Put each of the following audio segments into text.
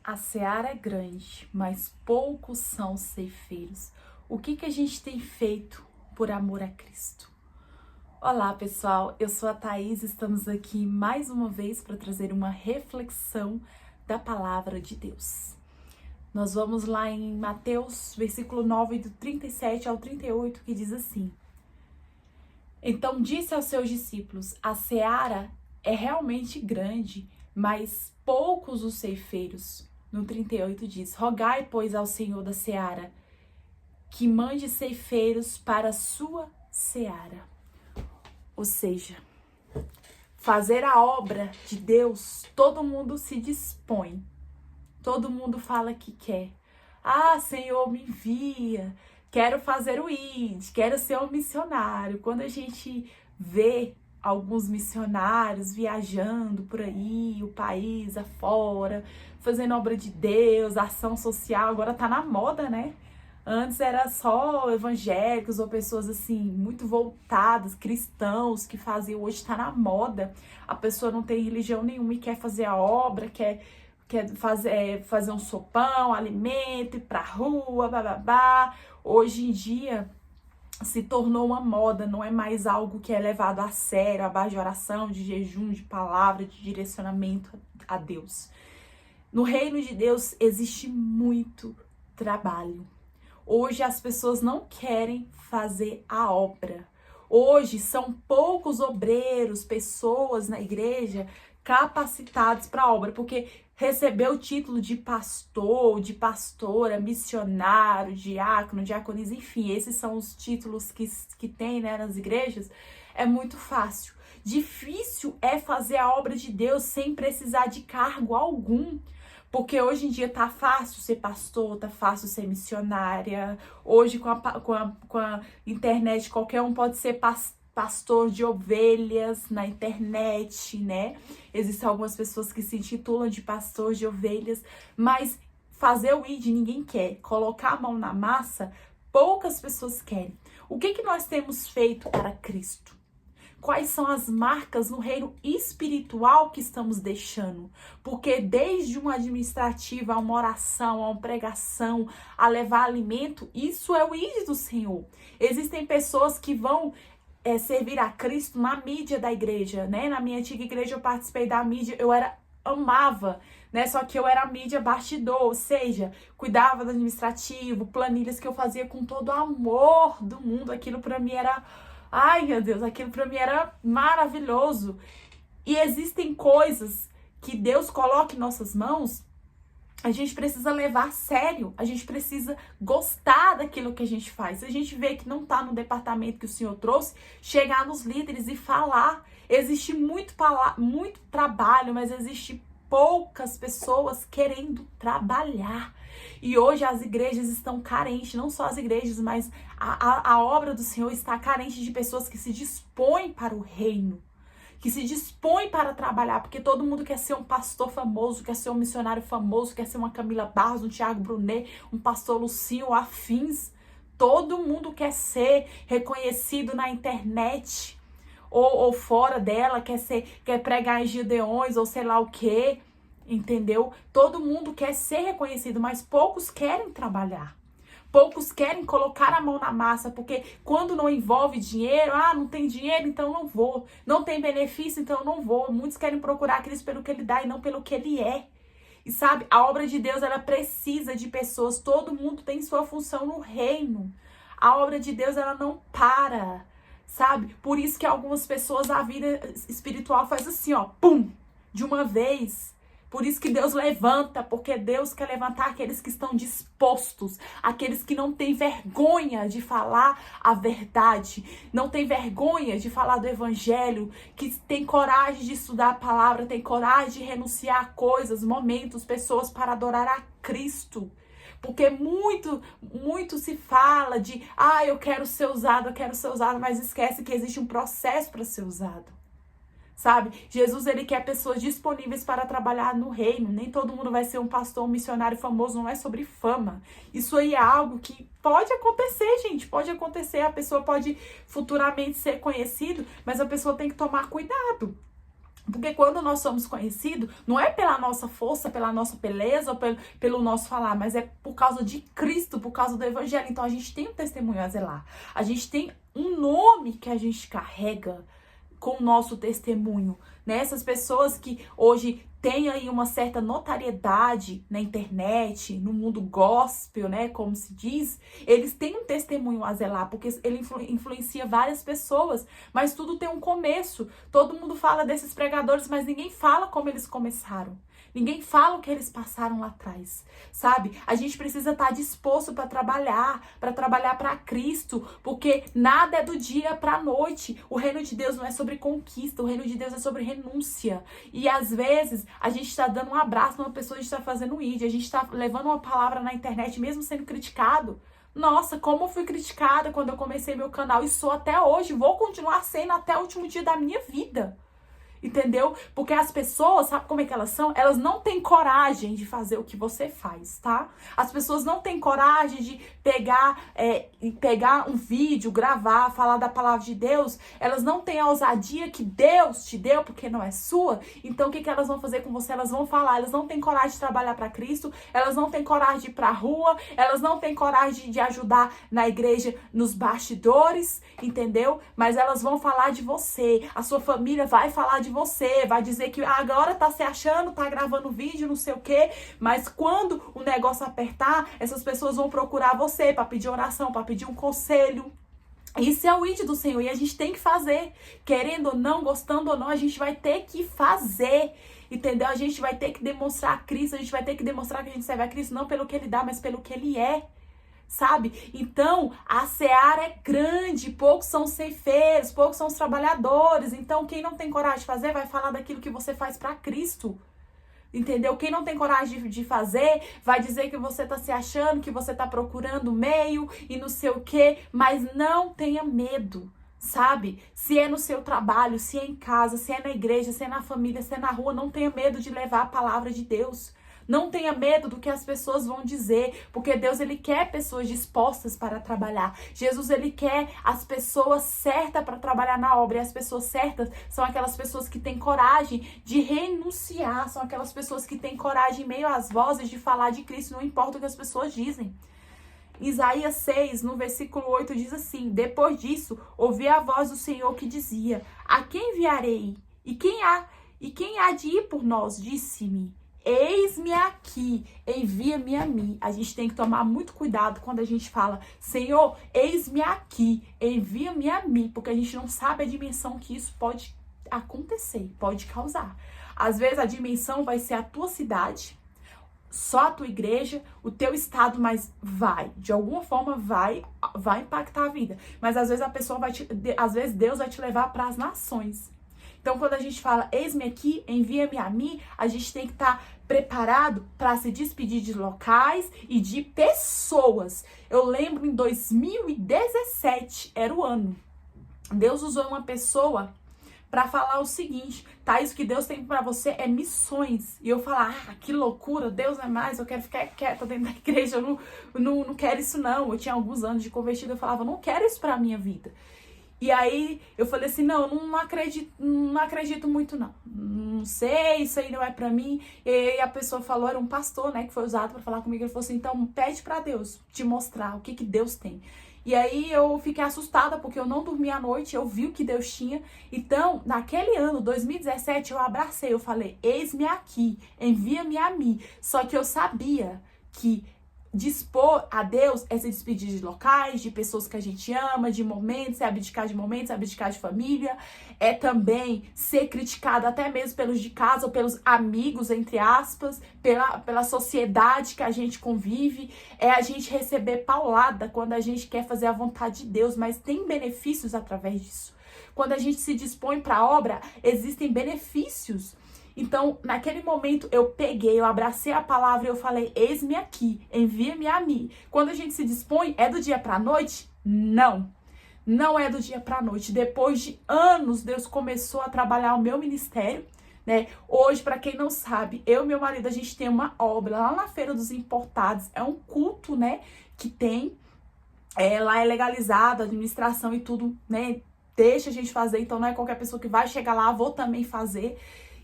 A seara é grande, mas poucos são os ceifeiros. O que a gente tem feito por amor a Cristo? Olá, pessoal. Eu sou a Thaís. Estamos aqui mais uma vez para trazer uma reflexão da palavra de Deus. Nós vamos lá em Mateus, versículo 9, do 37 ao 38, que diz assim: Então disse aos seus discípulos: a seara é realmente grande, mas poucos os ceifeiros. No 38 diz: Rogai, pois, ao Senhor da seara, que mande ceifeiros para a sua seara. Ou seja, fazer a obra de Deus, todo mundo se dispõe. Todo mundo fala que quer. Ah, Senhor, me envia. Quero fazer o ID, quero ser um missionário. Quando a gente vê alguns missionários viajando por aí, o país afora, fazendo obra de Deus, ação social, agora tá na moda, né? Antes era só evangélicos ou pessoas assim, muito voltadas, cristãos que faziam, hoje tá na moda. A pessoa não tem religião nenhuma e quer fazer a obra, quer fazer um sopão, alimento, ir pra rua, bababá. Hoje em dia se tornou uma moda, não é mais algo que é levado a sério, à base de oração, de jejum, de palavra, de direcionamento a Deus. No reino de Deus existe muito trabalho. Hoje as pessoas não querem fazer a obra. Hoje são poucos obreiros, pessoas na igreja capacitados para a obra, porque receber o título de pastor, de pastora, missionário, diácono, diaconisa, enfim, esses são os títulos que tem, né, nas igrejas, é muito fácil. Difícil é fazer a obra de Deus sem precisar de cargo algum. Porque hoje em dia tá fácil ser pastor, tá fácil ser missionária. Hoje com a internet qualquer um pode ser pastor de ovelhas na internet, né? Existem algumas pessoas que se intitulam de pastor de ovelhas, mas fazer o ID ninguém quer. Colocar a mão na massa, poucas pessoas querem. O que nós temos feito para Cristo? Quais são as marcas no reino espiritual que estamos deixando? Porque desde uma administrativa, a uma oração, a uma pregação, a levar alimento, isso é o ID do Senhor. Existem pessoas que vão servir a Cristo na mídia da igreja, né? Na minha antiga igreja eu participei da mídia, amava, né? Só que eu era mídia bastidor, ou seja, cuidava do administrativo, planilhas que eu fazia com todo o amor do mundo. Aquilo para mim era... Ai, meu Deus, aquilo pra mim era maravilhoso. E existem coisas que Deus coloca em nossas mãos, a gente precisa levar a sério, a gente precisa gostar daquilo que a gente faz. Se a gente vê que não tá no departamento que o Senhor trouxe, chegar nos líderes e falar. Existe muito trabalho, mas existe poucas pessoas querendo trabalhar. E hoje as igrejas estão carentes, não só as igrejas, mas a obra do Senhor está carente de pessoas que se dispõem para o reino, que se dispõem para trabalhar, porque todo mundo quer ser um pastor famoso, quer ser um missionário famoso, quer ser uma Camila Barros, um Tiago Brunet, um pastor Lucinho, afins. Todo mundo quer ser reconhecido na internet ou fora dela, quer pregar em Gideões ou sei lá o quê. Entendeu? Todo mundo quer ser reconhecido, mas poucos querem trabalhar. Poucos querem colocar a mão na massa, porque quando não envolve dinheiro, não tem dinheiro, então não vou. Não tem benefício, então não vou. Muitos querem procurar Cristo pelo que ele dá e não pelo que ele é. E sabe, a obra de Deus, ela precisa de pessoas. Todo mundo tem sua função no reino. A obra de Deus, ela não para, sabe? Por isso que algumas pessoas, a vida espiritual faz assim, ó, pum, de uma vez. Por isso que Deus levanta, porque Deus quer levantar aqueles que estão dispostos, aqueles que não têm vergonha de falar a verdade, não têm vergonha de falar do evangelho, que tem coragem de estudar a palavra, tem coragem de renunciar a coisas, momentos, pessoas para adorar a Cristo. Porque muito se fala de, eu quero ser usado, mas esquece que existe um processo para ser usado. Sabe? Jesus, ele quer pessoas disponíveis para trabalhar no reino. Nem todo mundo vai ser um pastor, um missionário famoso, não é sobre fama. Isso aí é algo que pode acontecer, gente. Pode acontecer, a pessoa pode futuramente ser conhecida, mas a pessoa tem que tomar cuidado. Porque quando nós somos conhecidos, não é pela nossa força, pela nossa beleza, ou pelo nosso falar, mas é por causa de Cristo, por causa do Evangelho. Então a gente tem um testemunho a zelar. A gente tem um nome que a gente carrega com o nosso testemunho, né? Essas pessoas que hoje têm aí uma certa notariedade na internet, no mundo gospel, né? Como se diz, eles têm um testemunho a zelar, porque ele influencia várias pessoas, mas tudo tem um começo. Todo mundo fala desses pregadores, mas ninguém fala como eles começaram. Ninguém fala o que eles passaram lá atrás, sabe? A gente precisa estar disposto para trabalhar para Cristo, porque nada é do dia para a noite. O reino de Deus não é sobre conquista, o reino de Deus é sobre renúncia. E às vezes a gente está dando um abraço numa pessoa, a gente está fazendo um ídolo, a gente está levando uma palavra na internet, mesmo sendo criticado. Nossa, como eu fui criticada quando eu comecei meu canal e sou até hoje, vou continuar sendo até o último dia da minha vida. Entendeu? Porque as pessoas, sabe como é que elas são? Elas não têm coragem de fazer o que você faz, tá? As pessoas não têm coragem de pegar um vídeo, gravar, falar da palavra de Deus. Elas não têm a ousadia que Deus te deu, porque não é sua. Então, o que elas vão fazer com você? Elas vão falar. Elas não têm coragem de trabalhar para Cristo. Elas não têm coragem de ir pra rua. Elas não têm coragem de ajudar na igreja, nos bastidores, entendeu? Mas elas vão falar de você. A sua família vai falar de você, vai dizer que agora tá se achando, tá gravando vídeo, não sei o quê, mas quando o negócio apertar, essas pessoas vão procurar você para pedir oração, para pedir um conselho. Isso é o ID do Senhor e a gente tem que fazer, querendo ou não, gostando ou não, a gente vai ter que fazer, entendeu? A gente vai ter que demonstrar a Cristo, a gente vai ter que demonstrar que a gente serve a Cristo não pelo que Ele dá, mas pelo que Ele é. Sabe? Então, a seara é grande, poucos são os ceifeiros, poucos são os trabalhadores. Então, quem não tem coragem de fazer, vai falar daquilo que você faz para Cristo. Entendeu? Quem não tem coragem de fazer, vai dizer que você tá se achando, que você tá procurando meio e não sei o quê. Mas não tenha medo, sabe? Se é no seu trabalho, se é em casa, se é na igreja, se é na família, se é na rua, não tenha medo de levar a palavra de Deus. Não tenha medo do que as pessoas vão dizer, porque Deus, Ele quer pessoas dispostas para trabalhar. Jesus, Ele quer as pessoas certas para trabalhar na obra. E as pessoas certas são aquelas pessoas que têm coragem de renunciar, são aquelas pessoas que têm coragem, em meio às vozes, de falar de Cristo, não importa o que as pessoas dizem. Isaías 6, no versículo 8, diz assim: depois disso, ouvi a voz do Senhor que dizia: a quem enviarei? E quem há de ir por nós? Disse-me: eis-me aqui, envia-me a mim. A gente tem que tomar muito cuidado quando a gente fala: Senhor, eis-me aqui, envia-me a mim, porque a gente não sabe a dimensão que isso pode acontecer, pode causar. Às vezes a dimensão vai ser a tua cidade, só a tua igreja, o teu estado, mas de alguma forma vai impactar a vida. Mas às vezes às vezes Deus vai te levar para as nações. Então, quando a gente fala, eis-me aqui, envia-me a mim, a gente tem que estar preparado para se despedir de locais e de pessoas. Eu lembro em 2017, era o ano, Deus usou uma pessoa para falar o seguinte: tá, isso que Deus tem para você é missões. E eu falar: que loucura, Deus não é mais, eu quero ficar quieta dentro da igreja, eu não quero isso não. Eu tinha alguns anos de convertido, eu falava: não quero isso para minha vida. E aí eu falei assim: não acredito muito não. Não sei, isso aí não é pra mim. E aí a pessoa falou, era um pastor, né, que foi usado pra falar comigo. Ele falou assim: então pede pra Deus te mostrar o que Deus tem. E aí eu fiquei assustada, porque eu não dormi à noite, eu vi o que Deus tinha. Então, naquele ano, 2017, eu abracei, eu falei: eis-me aqui, envia-me a mim. Só que eu sabia que dispor a Deus é se despedir de locais, de pessoas que a gente ama, de momentos, é abdicar de momentos, é abdicar de família, é também ser criticado até mesmo pelos de casa ou pelos amigos, entre aspas, pela sociedade que a gente convive, é a gente receber paulada quando a gente quer fazer a vontade de Deus, mas tem benefícios através disso. Quando a gente se dispõe para a obra, existem benefícios. Então, naquele momento, eu abracei a palavra e eu falei: eis-me aqui, envia-me a mim. Quando a gente se dispõe, é do dia para a noite? Não. Não é do dia para a noite. Depois de anos, Deus começou a trabalhar o meu ministério, né? Hoje, para quem não sabe, eu e meu marido, a gente tem uma obra lá na Feira dos Importados. É um culto, né, que tem. Lá é legalizado, a administração e tudo, né? deixa a gente fazer, então não é qualquer pessoa que vai chegar lá, vou também fazer.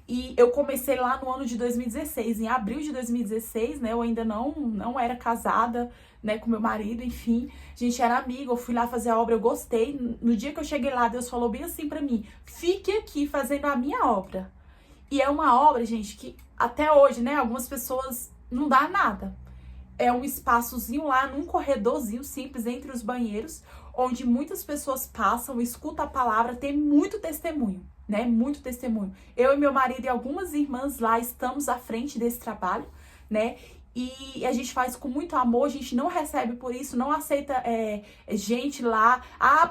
E eu comecei lá no ano de 2016, em abril de 2016, né? Eu ainda não era casada, né, com meu marido, enfim. A gente era amigo, eu fui lá fazer a obra, eu gostei. No dia que eu cheguei lá, Deus falou bem assim pra mim: fique aqui fazendo a minha obra. E é uma obra, gente, que até hoje, né, algumas pessoas não dá nada. É um espaçozinho lá, num corredorzinho simples entre os banheiros, onde muitas pessoas passam, escutam a palavra, tem muito testemunho, né? Muito testemunho. Eu e meu marido e algumas irmãs lá estamos à frente desse trabalho, né? E a gente faz com muito amor, a gente não recebe por isso, não aceita gente lá,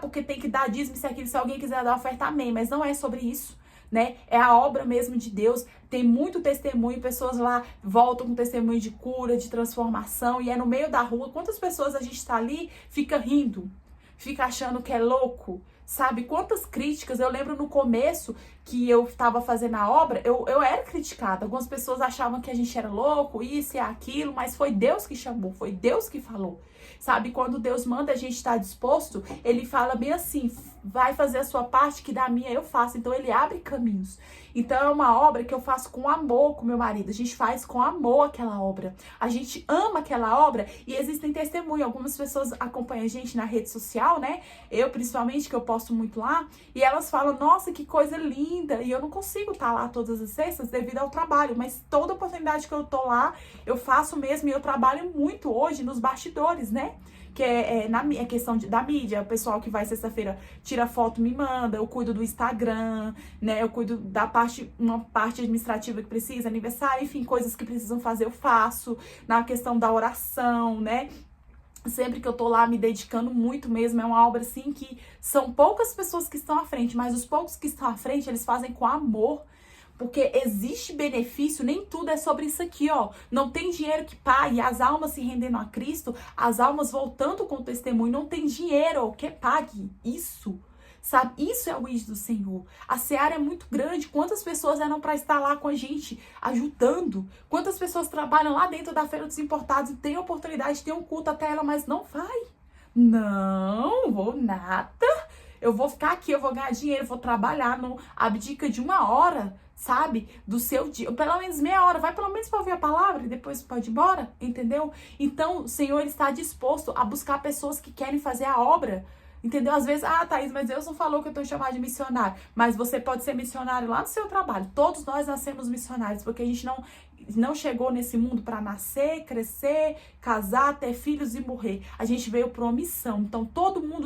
porque tem que dar dízimo, isso aquilo, se alguém quiser dar oferta, amém, mas não é sobre isso, né? É a obra mesmo de Deus, tem muito testemunho, pessoas lá voltam com testemunho de cura, de transformação, e é no meio da rua. Quantas pessoas a gente tá ali, fica rindo, fica achando que é louco, sabe? Quantas críticas, eu lembro no começo que eu estava fazendo a obra, eu era criticada, algumas pessoas achavam que a gente era louco, isso e aquilo, mas foi Deus que chamou, foi Deus que falou, sabe? Quando Deus manda a gente estar disposto, Ele fala bem assim: vai fazer a sua parte, que da minha eu faço. Então Ele abre caminhos. Então é uma obra que eu faço com amor com meu marido, a gente faz com amor aquela obra, a gente ama aquela obra, e existem testemunhos. Algumas pessoas acompanham a gente na rede social, né? Eu principalmente, que eu posto muito lá, e elas falam: nossa, que coisa linda, e eu não consigo estar lá todas as sextas devido ao trabalho, mas toda oportunidade que eu tô lá, eu faço mesmo, e eu trabalho muito hoje nos bastidores, né? Que é questão da mídia, o pessoal que vai sexta-feira tira foto, me manda, eu cuido do Instagram, né, eu cuido da uma parte administrativa que precisa, aniversário, enfim, coisas que precisam fazer eu faço, na questão da oração, né, sempre que eu tô lá me dedicando muito mesmo. É uma obra assim que são poucas pessoas que estão à frente, mas os poucos que estão à frente, eles fazem com amor. Porque existe benefício, nem tudo é sobre isso aqui, ó. Não tem dinheiro que pague, as almas se rendendo a Cristo, as almas voltando com o testemunho, não tem dinheiro que pague isso, sabe? Isso é o ID do Senhor. A seara é muito grande. Quantas pessoas eram para estar lá com a gente, ajudando? Quantas pessoas trabalham lá dentro da Feira dos Importados e tem oportunidade, tem um culto até ela, mas não vai? Não vou nada. Eu vou ficar aqui, eu vou ganhar dinheiro, vou trabalhar, não abdica de 1 hora, sabe? Do seu dia, pelo menos meia hora, vai pelo menos para ouvir a palavra e depois pode ir embora, entendeu? Então, o Senhor está disposto a buscar pessoas que querem fazer a obra, entendeu? Às vezes, Thaís, mas Deus não falou que eu tô chamada de missionário, mas você pode ser missionário lá no seu trabalho. Todos nós nascemos missionários, porque a gente não chegou nesse mundo para nascer, crescer, casar, ter filhos e morrer. A gente veio para uma missão. Então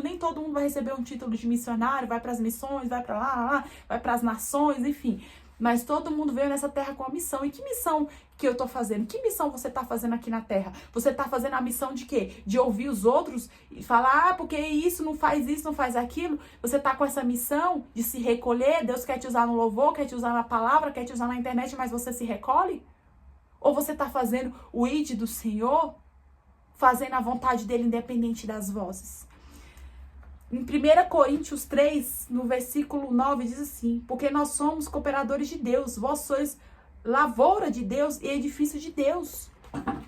nem todo mundo vai receber um título de missionário, vai para as missões, vai para lá, vai para as nações, enfim. Mas todo mundo veio nessa terra com a missão. E que missão que eu tô fazendo? Que missão você tá fazendo aqui na terra? Você tá fazendo a missão de quê? De ouvir os outros e falar: porque isso, não faz aquilo? Você tá com essa missão de se recolher? Deus quer te usar no louvor, quer te usar na palavra, quer te usar na internet, mas você se recolhe? Ou você tá fazendo o ID do Senhor? Fazendo a vontade dele, independente das vozes? Em 1 Coríntios 3, no versículo 9, diz assim: porque nós somos cooperadores de Deus, vós sois lavoura de Deus e edifício de Deus.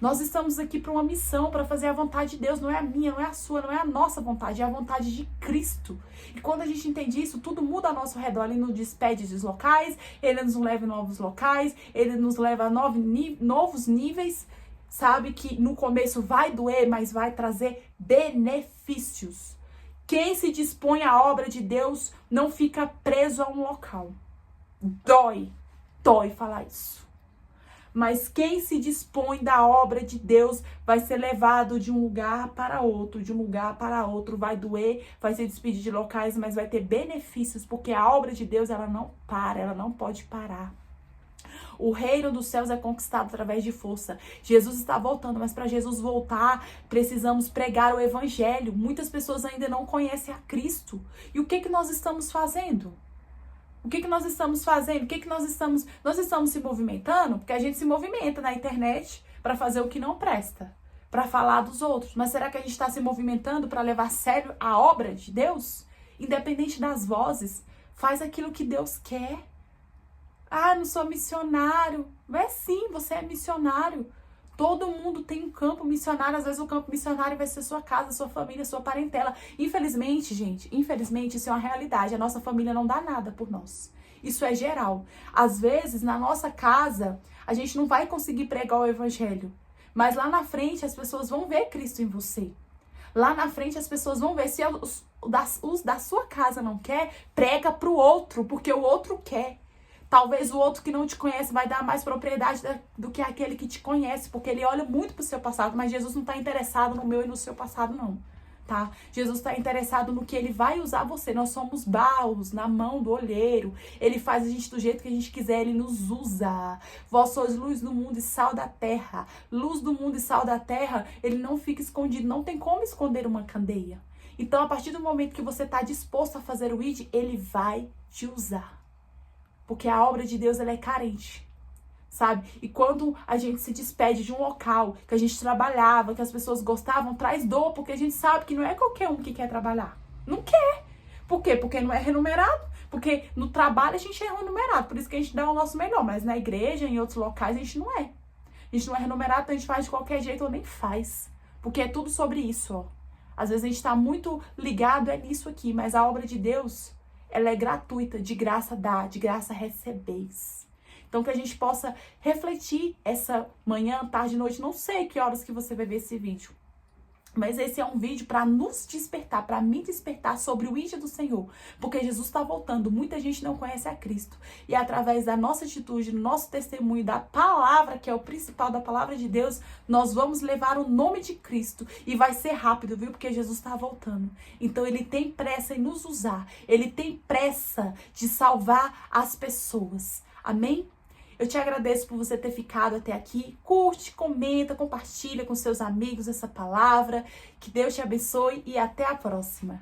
Nós estamos aqui para uma missão, para fazer a vontade de Deus. Não é a minha, não é a sua, não é a nossa vontade, é a vontade de Cristo. E quando a gente entende isso, tudo muda ao nosso redor. Ele nos despede dos locais, Ele nos leva em novos locais, Ele nos leva a novos níveis, sabe? Que no começo vai doer, mas vai trazer benefícios. Quem se dispõe à obra de Deus não fica preso a um local. Dói falar isso. Mas quem se dispõe da obra de Deus vai ser levado de um lugar para outro, de um lugar para outro. Vai doer, vai ser despedido de locais, mas vai ter benefícios, porque a obra de Deus, ela não para, ela não pode parar. O reino dos céus é conquistado através de força. Jesus está voltando, mas para Jesus voltar, precisamos pregar o evangelho. Muitas pessoas ainda não conhecem a Cristo. E o que nós estamos fazendo? O que nós estamos fazendo? Nós estamos se movimentando? Porque a gente se movimenta na internet para fazer o que não presta, para falar dos outros. Mas será que a gente está se movimentando para levar a sério a obra de Deus? Independente das vozes, faz aquilo que Deus quer. Não sou missionário. Sim, você é missionário. Todo mundo tem um campo missionário, às vezes o campo missionário vai ser sua casa, sua família, sua parentela. Infelizmente, gente, isso é uma realidade. A nossa família não dá nada por nós. Isso é geral. Às vezes, na nossa casa, a gente não vai conseguir pregar o evangelho. Mas lá na frente, as pessoas vão ver Cristo em você. Lá na frente, as pessoas vão ver. Se os da sua casa não quer, prega pro outro, porque o outro quer. Talvez o outro que não te conhece vai dar mais propriedade do que aquele que te conhece, porque ele olha muito pro seu passado, mas Jesus não está interessado no meu e no seu passado, não, tá? Jesus está interessado no que ele vai usar você. Nós somos barros na mão do olheiro. Ele faz a gente do jeito que a gente quiser, ele nos usa. Vós sois luz do mundo e sal da terra. Luz do mundo e sal da terra, ele não fica escondido, não tem como esconder uma candeia. Então, a partir do momento que você está disposto a fazer o ID, ele vai te usar. Porque a obra de Deus, ela é carente, sabe? E quando a gente se despede de um local que a gente trabalhava, que as pessoas gostavam, traz dor, porque a gente sabe que não é qualquer um que quer trabalhar. Não quer. Por quê? Porque não é remunerado. Porque no trabalho a gente é remunerado, por isso que a gente dá o nosso melhor. Mas na igreja, em outros locais, a gente não é. A gente não é remunerado, então a gente faz de qualquer jeito ou nem faz. Porque é tudo sobre isso, ó. Às vezes a gente tá muito ligado nisso aqui, mas a obra de Deus, ela é gratuita, de graça dá, de graça recebeis. Então que a gente possa refletir essa manhã, tarde, noite, não sei que horas que você vai ver esse vídeo. Mas esse é um vídeo para nos despertar, para me despertar sobre o ID do Senhor. Porque Jesus está voltando, muita gente não conhece a Cristo. E através da nossa atitude, do nosso testemunho, da palavra, que é o principal da palavra de Deus, nós vamos levar o nome de Cristo. E vai ser rápido, viu? Porque Jesus está voltando. Então ele tem pressa em nos usar. Ele tem pressa de salvar as pessoas. Amém? Eu te agradeço por você ter ficado até aqui. Curte, comenta, compartilha com seus amigos essa palavra. Que Deus te abençoe e até a próxima.